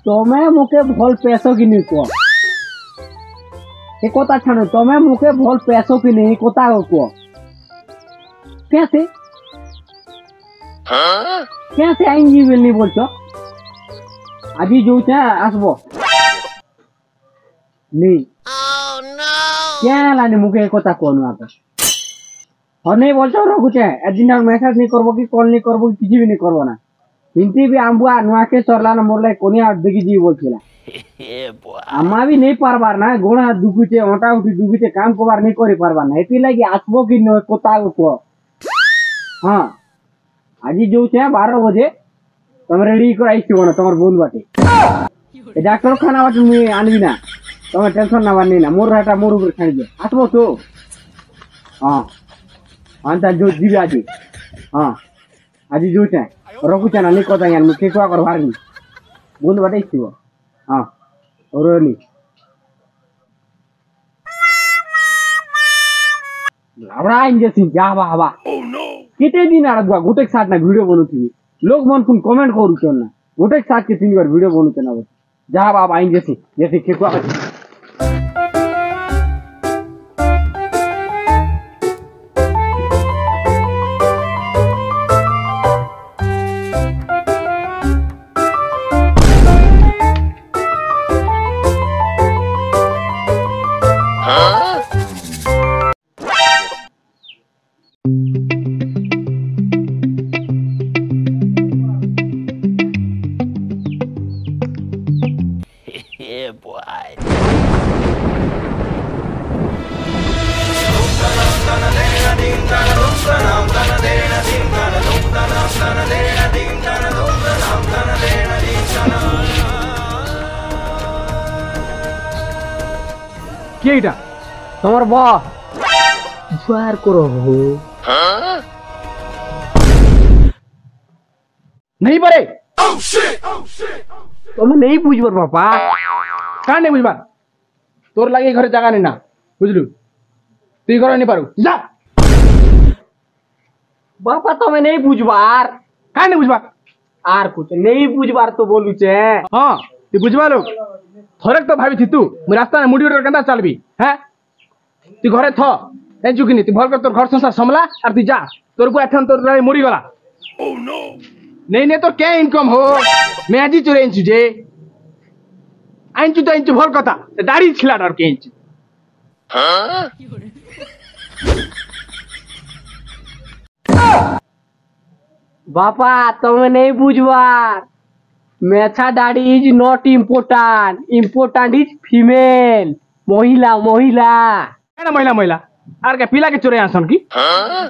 तुम्हें मुके भल पैसों की नहीं को कोता छानो तुम्हें मुके भल पैसों की नहीं कोता को कैसे कैसे आएंगी नहीं बोलते अभी जो आसबो नहीं क्या लाने मुके कोता कौन आता और नहीं बोलते रखुचे एदिन मेसेज नहीं करबो कि कॉल नहीं करबो किसी भी नहीं करबो ना हिंदी भी आंबुआ नुआके चरला न मोरले कोनिया दिगी जी बोलছিলা आमा भी नहीं पारबार ना गोणा दुगुचे ओटा उठी दुगुचे काम कोबार नहीं करि पारबार ना एती लागि आसबो कि न कोता को हां आज जो छे 12 बजे तुम रेडी कराई छी ना तमर बोन बाटे ए डॉक्टर खाना बाटे मी आनबी ना तुम टेंशन ना बानी ना मोर हाटा मोर ऊपर खाई दे आसबो तो हां अंता जो जीवी आज हां आज जो छे रखुचे ना नहीं कोता यार मुके को कर भार बोन बाटे छी हां ओरली लावड़ा इंजेक्शन जा बाबा किते दिन आडबा गोटेक साथ ना वीडियो बनउथि लोग मन कुन कमेंट करू छन ना गोटेक साथ के 3 बार वीडियो बनउते ना जा बाबा इंजेक्शन जैसे केकुआ केटा তোমার বা জোয়ার করো हो नहीं परे तुम नहीं बुझबर पापा का नहीं बुझबा तोर लागे घरे जगह नहीं ना बुझलु तुई घर नहीं पारू जा बापा तुम्हें नहीं बुझबार का नहीं बुझबा आर कुछ नहीं बुझबार तो बोलू छे हां तू बुझबा लो थोरक तो भाभी थी तू मु रास्ता में मुड़ी उड़ कंदा चलबी हैं तू घरे थ ए जुगिनी तू भल कर तोर घर संसार समला और तू जा तोर को एथन तोर रे मुड़ी गला ओ नो नहीं नहीं तो क्या इनकम हो मैं आज चुरे इंचु जे आइंचु तो इंचु भल कथा दाढ़ी छिला डर के इंचु हां बापा तुम्हें नहीं बुझवार मेछा दाढ़ी is not important important is female महिला महिला ना महिला महिला आर के पिला के चोरे आसन की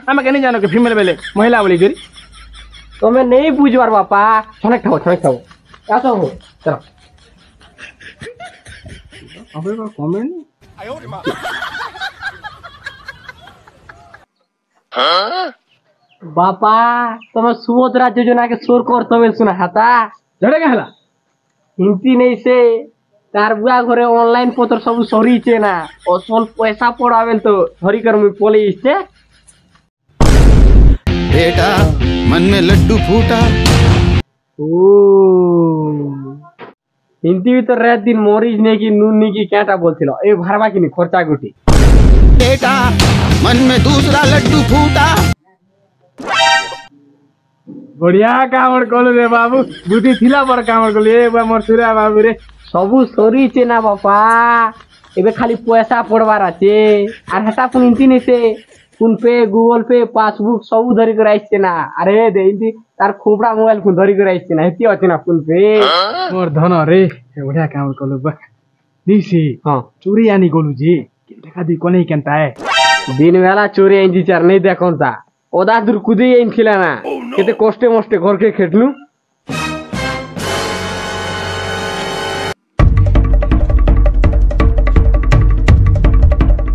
हम के नहीं जानो के फीमेल बेले महिला बोली करी तुम्हें नहीं बुझवार बापा छनक खाओ ऐसा हो चलो अबे का कमेंट आयो रे मां हां बापा तुम सुभद्रा योजना के शोर करतो बेल सुना हाता जड़े के हला हिंदी नहीं से तार बुआ घरे ऑनलाइन पत्र सब सरी छे ना असल पैसा पड़ावेल तो धरी कर में पुलिस छे बेटा मन में लड्डू फूटा ओ हिंदी भी तो रात दिन मोरिज ने की नून ने की काटा बोलथिलो ए भरवा की नहीं खर्चा गुटी बेटा मन में दूसरा लड्डू फूटा बढ़िया काम कलु रे बाबू बुद्धि थिला पर काम कलु ए मोर सुरा बाबू रे सबु सरी छे ना बापा एबे खाली पैसा पड़वार আছে আর হেটা কোন ইন্টিনি সে কোন पे गूगल पे पासबुक सब धरी कर आइছে না अरे दे इन्टी तार खोपड़ा मोबाइल कोन धरी कर आइছে না हेती আছে না कोन पे मोर धन रे बढ़िया काम कलु बा दिसी हां चोरी आनी गलु जी देखा दी कोने केनता है दिन वेला चोरी आइन चार नहीं देखोंता ओदा दूर कुदी आइन खिला ना केते कष्टे मष्टे घर के खेटलु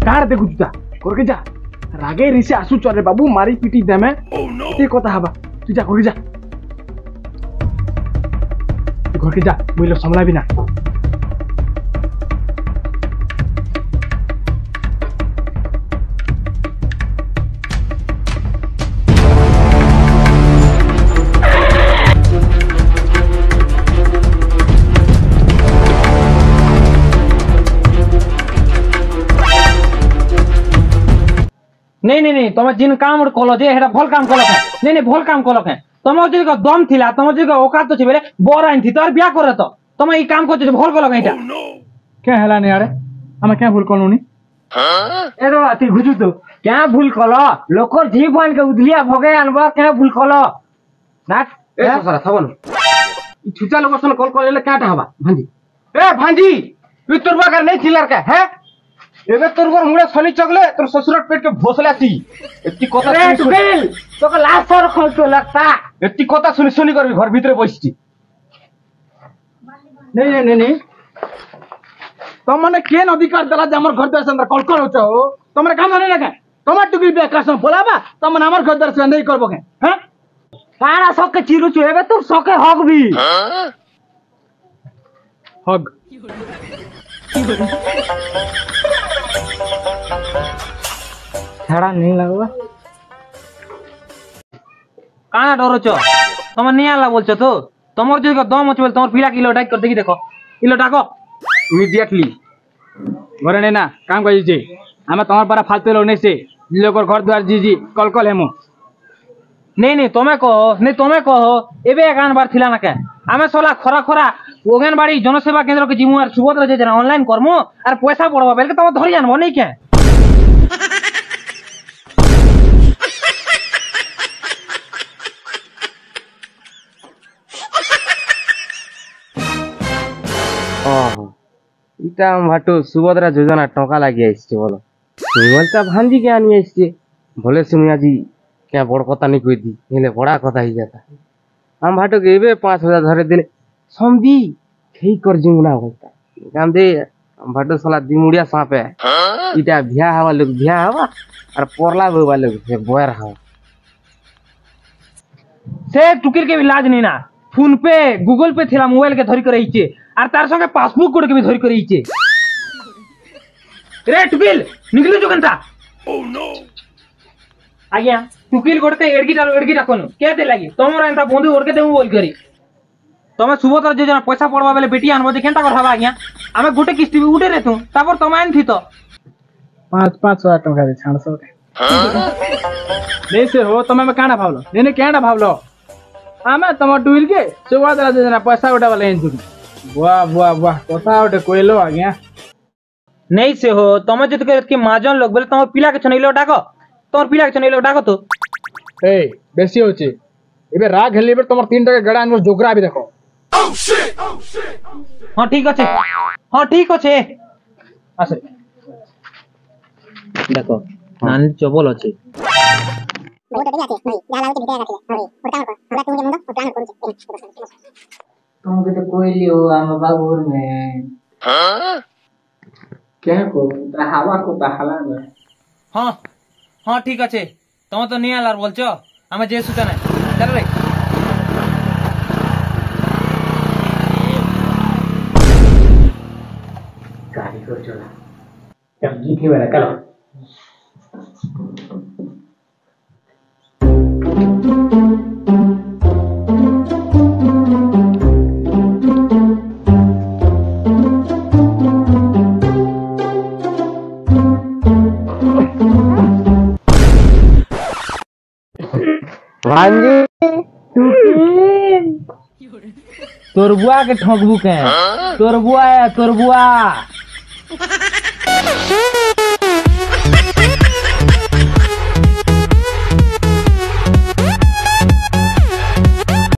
कार देखु जुता करके जा रागे रिसे आसु चरे बाबू मारी पिटी दे में ए कथा हबा तू जा करके जा तू करके जा मुइलो समला बिना नहीं नहीं नहीं तुम जिन काम कल जे हेटा भल काम कल नहीं नहीं भल काम कल तुम जो दम थिला तुम जो औकात तो बेले बर आइन थी तो बिया करे तो तुम ई काम करछ भल कल एटा क्या हेला नहीं अरे हम क्या भूल कलुनी ए रो अति गुजु तो क्या भूल कल लोकर जीवन के उधलिया भगे अनबा क्या भूल कल नाट ए ससरा थबन ई छुचा लोग सन कल कल काटा हवा भांजी ए भांजी तू तोरबा कर नहीं थिलार का है एबे तोरबर मुड़े सली चगले तोर ससुर पेट के भोसला सी एत्ती कथा रे टुकेल तो का लास्ट सर खोल तो लगता एत्ती कथा सुनी सुनी करबी घर भीतर बसती नहीं नहीं नहीं तुम मैंने केन अधिकार दला जे हमर घर द्वार से अंदर कल कल होचो तुमरे काम नहीं लगे तुम टुकी बेकार से बोलाबा तुम हमर घर द्वार से नहीं करबो के हैं सारा सके चिरु चुएबे तोर सके हक भी हग छाड़ा नहीं लगवा काना डरोच तुम नहीं आला बोलছো तो तुमर जो दम अछि बोल तुमर पिला किलो डाक कर देखी देखो किलो डाको इमीडिएटली घरे नहीं ना काम कर जे हमें तुम्हार पर फालतू लोग नहीं से लोकर घर द्वार जी जी कल कल हेमु नहीं नहीं तुम्हें कहो एबे एकान बार थिला ना के आमे सोला खरा खरा ओगनबाड़ी जनसेवा केंद्र के जिमु आर सुभद्र जे ऑनलाइन करमु आर पैसा पड़बा बेल के तुम धरि जानबो नहीं के इटा भाटो सुभद्रा योजना टका लागि आइछे बोलो बोलता भांजी के आनी आइछे भले सुनी आज क्या बड़ कथा नहीं कहि दी हेले बड़ा कथा ही जाता हम भाटो के एबे 5000 धरे दिले समझी ठीक कर जिमुना बोलता काम दे हम भाटो साला दिमुड़िया सांपे इटा बिया हवा लोग बिया हवा और पोरला बेवा लोग से बोयर हवा से टुकिर के भी लाज नहीं ना फोन पे गूगल पे थिला मोबाइल के धरि करई छे आर तार संगे पासबुक कोड के भी धरि करई छे रे टुकिल निकलो जो घंटा ओह नो आज्ञा टुकिल कोड के एडगी राखोनु के दे लागी तमरा एंता बंधु ओर के देमु बोल करी तमे सुभद्रा जे जना पैसा पड़बा बेले बेटी आनबो जे केनता कर हवा आज्ञा आमे गोटे किस्ती भी उडे रेतु तापर तमे आन थी तो 5,000 टका दे छाण सो नहीं से हो तमे में काना भावलो नहीं केना भावलो आमे तम डुइल के सुभद्रा जे जना पैसा उठा वाला एन जुटी वाह वाह वाह कथा उठे कोइलो आज्ञा नहीं से हो तमे जत करत के माजन लोग बेले तम पिला के छनैलो डाको तोर पिला के छनैलो डाको तो ए बेसी होचे एबे राग हेली बेर तमर 3 टका गड़ा अनवर जोगरा भी देखो हां ठीक अछि आसे देखो नानी चबल अछि तुम के तो कोई लियो हम बागुर में क्या को हवा को बहाला में हां ठीक अछि तुम तो नहीं आलार बोलछो हमें जे सुता ना चल रे गाड़ी को चला अब जीते वाला चलो तोर बुआ के ठोकबू के तोर बुआ